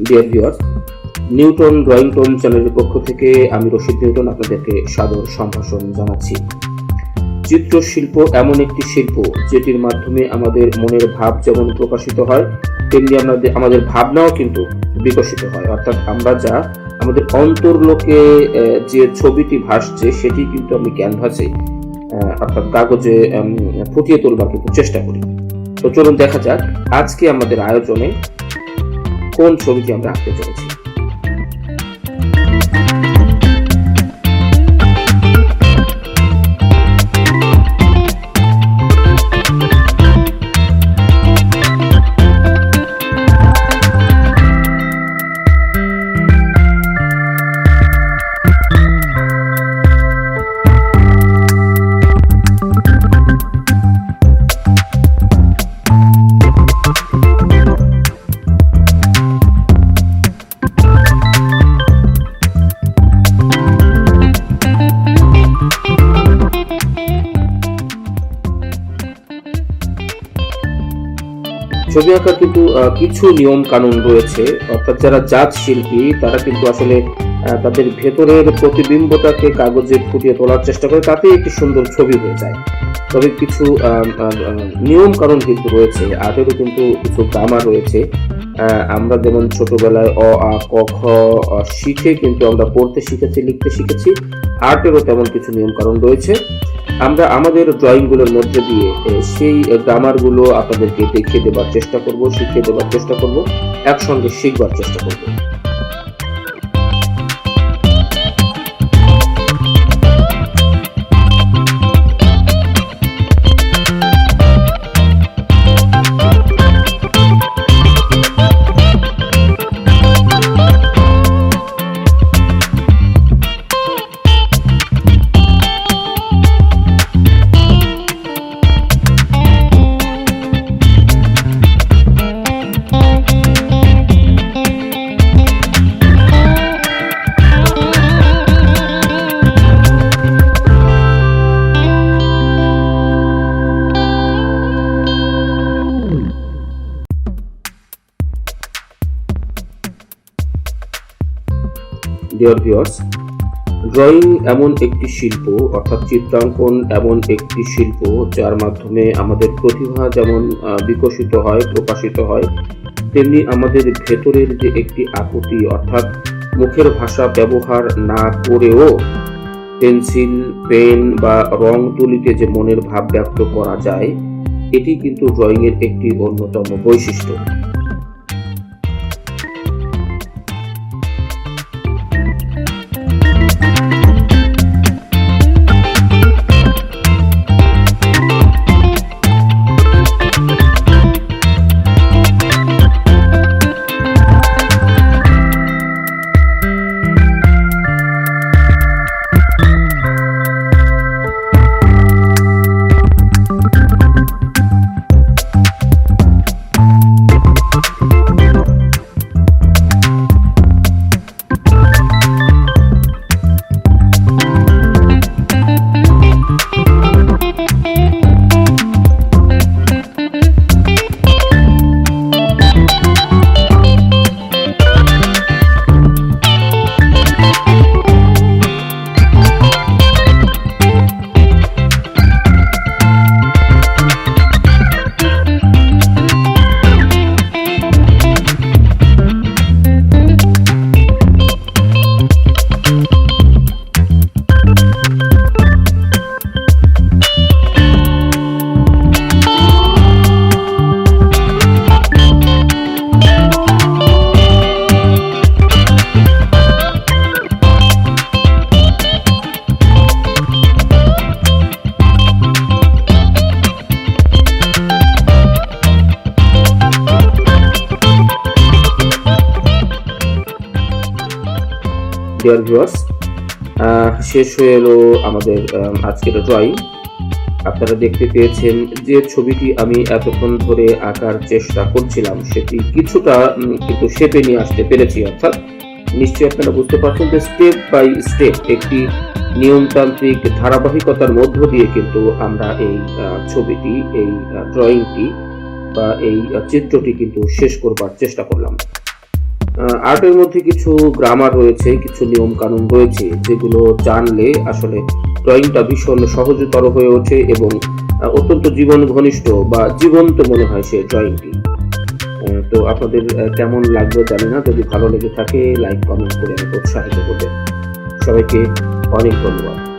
Dear viewers, Newton drawing tone চ্যানেলের পক্ষ থেকে আমি রশিদ নিউটন আপনাদেরকে সাদর সম্ভাষণ জানাচ্ছি। চিত্রশিল্প এমন একটি শিল্প যেটির মাধ্যমে আমাদের মনের ভাব যেমন প্রকাশিত হয়, তেমনি আমাদের ভাবনাও কিন্তু বিকশিত হয়। অর্থাৎ আমরা যা আমাদের অন্তর্লোকে যে ছবিটি ভাসছে সেটি কিন্তু আমি ক্যানভাসে অর্থাৎ কাগজে ফুটিয়ে তোলবার কিন্তু চেষ্টা করি। তো চলুন দেখা যাক আজকে আমাদের আয়োজনে কোন ছবিটি আমরা আঁকতে চলেছি। ছবি আঁকার কিন্তু কিছু নিয়ম কানুন রয়েছে। অর্থাৎ যারা জাজ শিল্পী তারা কিন্তু আসলে তাদের ভেতরের প্রতিবিম্বটাকে কাগজে ফুটিয়ে তোলার চেষ্টা করে, তাতে একটি সুন্দর ছবি হয়ে যায়। তবে কিছু নিয়ম কানুন কিন্তু রয়েছে, আর্টেরও কিন্তু কিছু গ্রামার রয়েছে। আমরা যেমন ছোটবেলায় অ আ ক খ শিখে কিন্তু আমরা পড়তে শিখেছি, লিখতে শিখেছি, আর্টেরও তেমন কিছু নিয়ম কানুন রয়েছে। আমরা আমাদের ড্রয়িং গুলোর মধ্যে দিয়ে সেই গ্রামার গুলো আপনাদেরকে দেখিয়ে দেবার চেষ্টা করব, শিখিয়ে দেবার চেষ্টা করব, একসঙ্গে শিখবার চেষ্টা করব। ডিয়ার ভিউয়ার্স, ড্রয়িং এমন একটি শিল্প, অর্থাৎ চিত্রাঙ্কন এমন একটি শিল্প যার মাধ্যমে আমাদের প্রতিভা যেমন বিকশিত হয়, প্রকাশিত হয়, তেমনি আমাদের ভেতরের যে একটি আকুতি, অর্থাৎ মুখের ভাষা ব্যবহার না করেও পেন্সিল, পেন বা রং তুলিতে যে মনের ভাব ব্যক্ত করা যায়, এটি কিন্তু ড্রয়িং এর একটি অন্যতম বৈশিষ্ট্য। ডিয়ার ভিউয়ার্স, শেষ হয়ে এলো আমাদের আজকের ড্রয়িং। আপনারা দেখতে পেয়েছেন যে ছবিটি আমি এতক্ষণ ধরে আঁকার চেষ্টা করছিলাম সেটি কিছুটা কিন্তু শেপে নিয়ে আসতে পেরেছি। অর্থাৎ নিশ্চয়ই আপনারা বুঝতে পারছেন যে স্টেপ বাই স্টেপ একটি নিয়মতান্ত্রিক ধারাবাহিকতার মধ্য দিয়ে কিন্তু আমরা এই ছবিটি, এই ড্রয়িংটি বা এই চিত্রটি কিন্তু শেষ করবার চেষ্টা করলাম। আর্টের মধ্যে কিছু গ্রামার রয়েছে, কিছু নিয়ম কানুন রয়েছে যেগুলো জানলে আসলে ড্রয়িংটা ভীষণ সহজতর হয়ে ওঠে এবং অত্যন্ত জীবন ঘনিষ্ঠ বা জীবন্ত মনে হয় সেই ড্রয়িংটি। তো আপনাদের কেমন লাগবে জানি না। যদি ভালো লেগে থাকে লাইক কমেন্ট করে আমাকে উৎসাহিত করবেন। সবাইকে অনেক ধন্যবাদ।